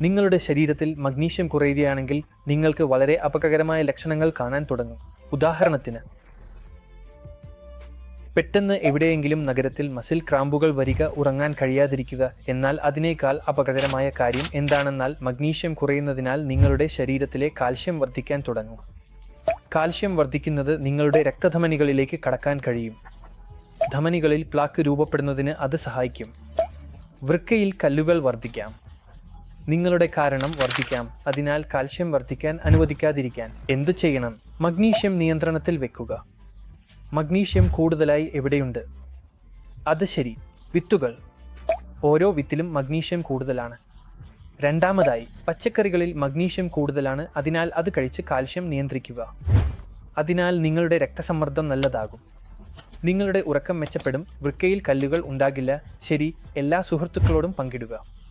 നിങ്ങളുടെ ശരീരത്തിൽ മഗ്നീഷ്യം കുറയുകയാണെങ്കിൽ നിങ്ങൾക്ക് വളരെ അപകടകരമായ ലക്ഷണങ്ങൾ കാണാൻ തുടങ്ങും. ഉദാഹരണത്തിന്, പെട്ടെന്ന് എവിടെയെങ്കിലും നഗരത്തിൽ മസിൽ ക്രാമ്പുകൾ വരിക, ഉറങ്ങാൻ കഴിയാതിരിക്കുക. എന്നാൽ അതിനേക്കാൾ അപകടകരമായ കാര്യം എന്താണെന്നാൽ മഗ്നീഷ്യം കുറയുന്നതിനാൽ നിങ്ങളുടെ ശരീരത്തിലെ കാൽഷ്യം വർദ്ധിക്കാൻ തുടങ്ങും. കാൽഷ്യം വർദ്ധിക്കുന്നത് നിങ്ങളുടെ രക്തധമനികളിലേക്ക് കടക്കാൻ കഴിയും. ധമനികളിൽ പ്ലാക്ക് രൂപപ്പെടുന്നതിന് അത് സഹായിക്കും. വൃക്കയിൽ കല്ലുകൾ വർദ്ധിക്കാം. നിങ്ങളുടെ കാരണം വർദ്ധിക്കാം. അതിനാൽ കാൽഷ്യം വർദ്ധിക്കാൻ അനുവദിക്കാതിരിക്കാൻ എന്തു ചെയ്യണം? മഗ്നീഷ്യം നിയന്ത്രണത്തിൽ വെക്കുക. മഗ്നീഷ്യം കൂടുതലായി എവിടെയുണ്ട്? അത് ശരി, വിത്തുകൾ. ഓരോ വിത്തിലും മഗ്നീഷ്യം കൂടുതലാണ്. രണ്ടാമതായി, പച്ചക്കറികളിൽ മഗ്നീഷ്യം കൂടുതലാണ്. അതിനാൽ അത് കഴിച്ച് കാൽഷ്യം നിയന്ത്രിക്കുക. അതിനാൽ നിങ്ങളുടെ രക്തസമ്മർദ്ദം നല്ലതാകും. നിങ്ങളുടെ ഉറക്കം മെച്ചപ്പെടും. വൃക്കയിൽ കല്ലുകൾ ഉണ്ടാകില്ല. ശരി, എല്ലാ സുഹൃത്തുക്കളോടും പങ്കിടുക.